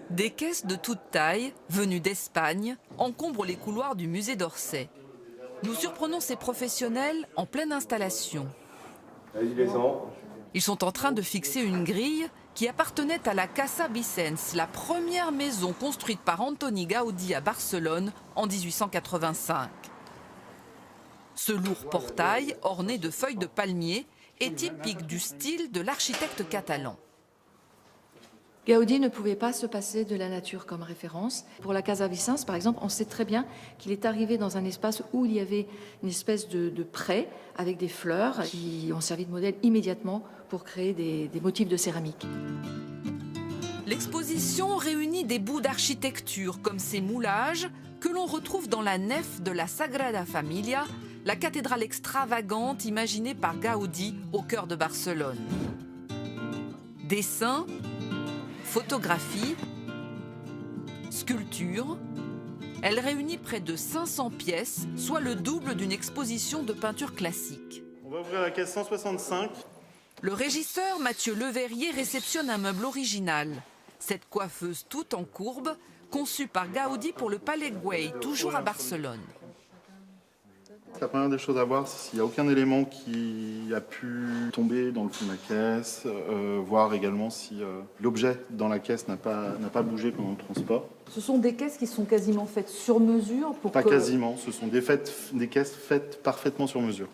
Des caisses de toute taille, venues d'Espagne, encombrent les couloirs du musée d'Orsay. Nous surprenons ces professionnels en pleine installation. Ils sont en train de fixer une grille qui appartenait à la Casa Vicens, la première maison construite par Antoni Gaudí à Barcelone en 1885. Ce lourd portail, orné de feuilles de palmier, est typique du style de l'architecte catalan. Gaudí ne pouvait pas se passer de la nature comme référence. Pour la Casa Vicens, par exemple, on sait très bien qu'il est arrivé dans un espace où il y avait une espèce de pré avec des fleurs qui ont servi de modèle immédiatement pour créer des motifs de céramique. L'exposition réunit des bouts d'architecture comme ces moulages que l'on retrouve dans la nef de la Sagrada Familia, la cathédrale extravagante imaginée par Gaudí au cœur de Barcelone. Dessins, photographies, sculptures, elle réunit près de 500 pièces, soit le double d'une exposition de peinture classique. On va ouvrir la caisse 165. Le régisseur Mathieu Leverrier réceptionne un meuble original. Cette coiffeuse toute en courbe, conçue par Gaudí pour le Palais Güell, toujours à Barcelone. La première des choses à voir, c'est s'il n'y a aucun élément qui a pu tomber dans le fond de la caisse, voir également si l'objet dans la caisse n'a pas bougé pendant le transport. Ce sont des caisses qui sont quasiment faites sur mesure pour Pas quasiment, ce sont des caisses faites parfaitement sur mesure.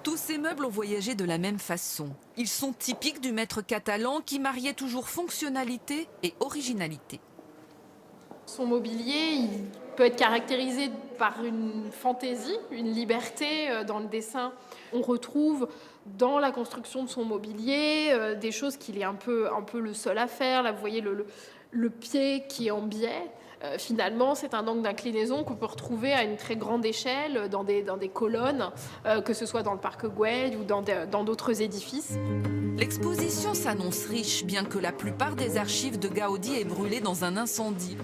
Tous ces meubles ont voyagé de la même façon. Ils sont typiques du maître catalan qui mariait toujours fonctionnalité et originalité. Son mobilier, il peut être caractérisé par une fantaisie, une liberté dans le dessin. On retrouve dans la construction de son mobilier des choses qu'il est un peu le seul à faire. Là, vous voyez le pied qui est en biais. Finalement, c'est un angle d'inclinaison qu'on peut retrouver à une très grande échelle dans des colonnes, que ce soit dans le parc Güell ou dans d'autres édifices. L'exposition s'annonce riche, bien que la plupart des archives de Gaudí aient brûlé dans un incendie.